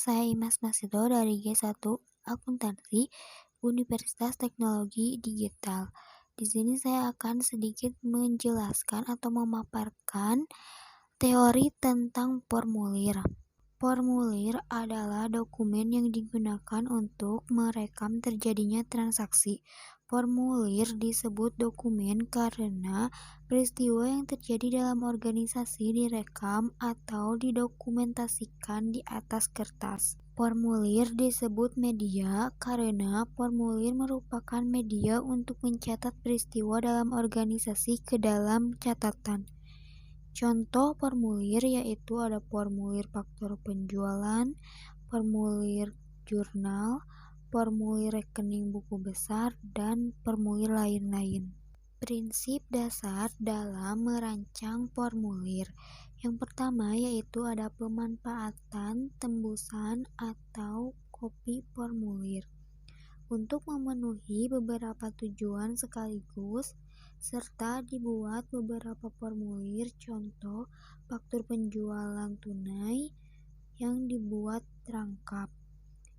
saya Imas Masidor dari G1 Akuntansi Universitas Teknologi Digital. Di sini saya akan sedikit menjelaskan atau memaparkan teori tentang formulir. Formulir adalah dokumen yang digunakan untuk merekam terjadinya transaksi. Formulir disebut dokumen karena peristiwa yang terjadi dalam organisasi direkam atau didokumentasikan di atas kertas. Formulir disebut media karena formulir merupakan media untuk mencatat peristiwa dalam organisasi ke dalam catatan. Contoh formulir yaitu ada formulir faktur penjualan, formulir jurnal, formulir rekening buku besar, dan formulir lain-lain. Prinsip dasar dalam merancang formulir. Yang pertama yaitu ada pemanfaatan, tembusan, atau copy formulir. Untuk memenuhi beberapa tujuan sekaligus, serta dibuat beberapa formulir contoh faktur penjualan tunai yang dibuat rangkap.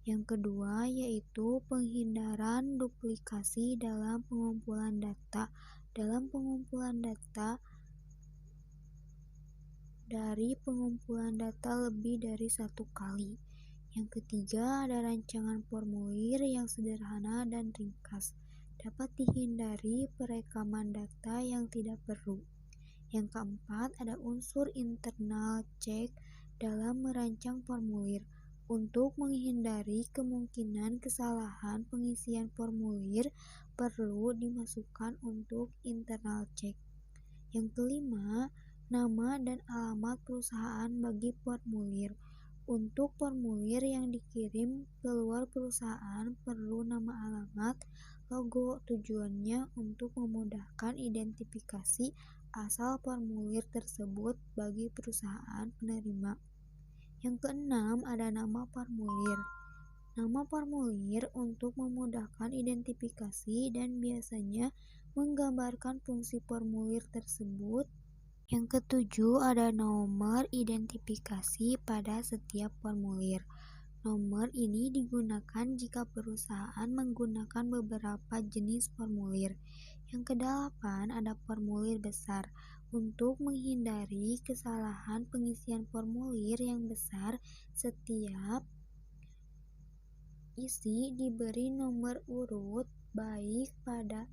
Yang kedua yaitu penghindaran duplikasi dalam pengumpulan data. Dalam pengumpulan data dari pengumpulan data lebih dari satu kali. Yang ketiga ada rancangan formulir yang sederhana dan ringkas. Dapat dihindari perekaman data yang tidak perlu. Yang keempat ada unsur internal check dalam merancang formulir. Untuk menghindari kemungkinan kesalahan pengisian formulir perlu dimasukkan untuk internal check. Yang kelima, nama dan alamat perusahaan bagi formulir. Untuk formulir yang dikirim keluar perusahaan perlu nama alamat, logo. Tujuannya untuk memudahkan identifikasi asal formulir tersebut bagi perusahaan penerima. Yang keenam ada nama formulir. Nama formulir untuk memudahkan identifikasi dan biasanya menggambarkan fungsi formulir tersebut. Yang ketujuh ada nomor identifikasi pada setiap formulir. Nomor ini digunakan jika perusahaan menggunakan beberapa jenis formulir. Yang kedelapan ada formulir besar. Untuk menghindari kesalahan pengisian formulir yang besar, setiap isi diberi nomor urut baik pada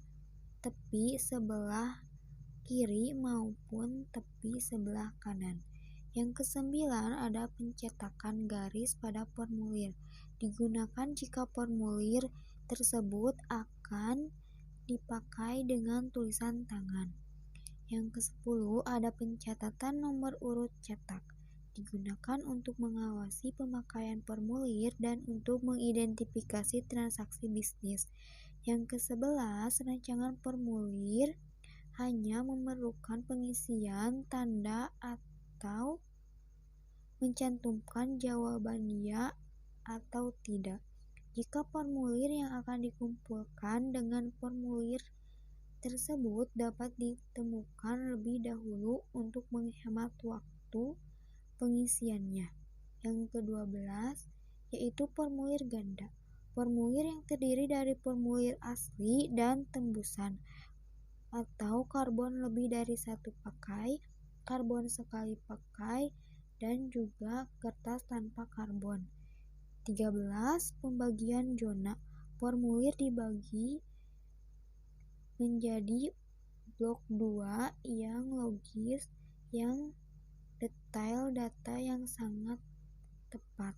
tepi sebelah kiri maupun tepi sebelah kanan. Yang kesembilan ada pencetakan garis pada formulir. Digunakan jika formulir tersebut akan dipakai dengan tulisan tangan. Yang kesepuluh ada pencatatan nomor urut cetak. Digunakan untuk mengawasi pemakaian formulir dan untuk mengidentifikasi transaksi bisnis. Yang ke-11 rancangan formulir hanya memerlukan pengisian tanda atau mencantumkan jawaban ya atau tidak. Jika formulir yang akan dikumpulkan dengan formulir tersebut dapat ditemukan lebih dahulu untuk menghemat waktu pengisiannya. Yang ke-12 yaitu formulir ganda. Formulir yang terdiri dari formulir asli dan tembusan atau karbon lebih dari satu pakai, karbon sekali pakai, dan juga kertas tanpa karbon. 13. Pembagian zona. Formulir dibagi menjadi blok 2 yang logis, yang detail, data yang sangat tepat.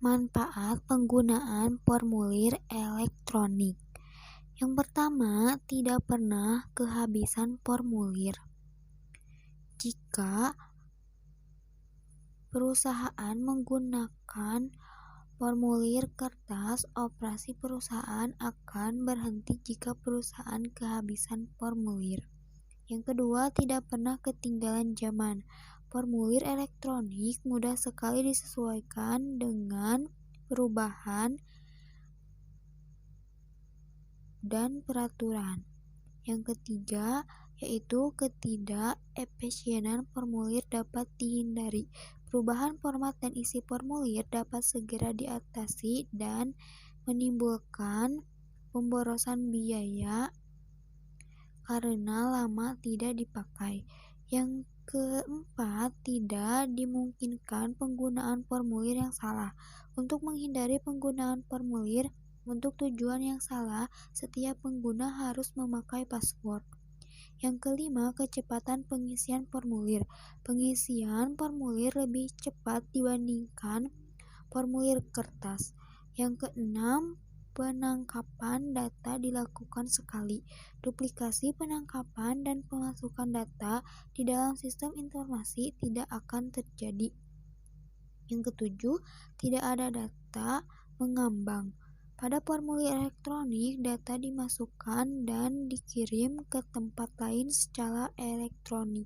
Manfaat penggunaan formulir elektronik. Yang pertama, tidak pernah kehabisan formulir. Jika perusahaan menggunakan formulir kertas, operasi perusahaan akan berhenti jika perusahaan kehabisan formulir. Yang kedua, tidak pernah ketinggalan zaman. Formulir elektronik mudah sekali disesuaikan dengan perubahan dan peraturan. Yang ketiga, yaitu ketidakefisienan formulir dapat dihindari. Perubahan format dan isi formulir dapat segera diatasi dan menimbulkan pemborosan biaya karena lama tidak dipakai. Yang keempat, tidak dimungkinkan penggunaan formulir yang salah. Untuk menghindari penggunaan formulir untuk tujuan yang salah, setiap pengguna harus memakai password. Yang kelima, kecepatan pengisian formulir. Pengisian formulir lebih cepat dibandingkan formulir kertas. Yang keenam, penangkapan data dilakukan sekali. Duplikasi penangkapan dan pemasukan data di dalam sistem informasi tidak akan terjadi. Yang ketujuh, tidak ada data mengambang. Pada formulir elektronik, data dimasukkan dan dikirim ke tempat lain secara elektronik.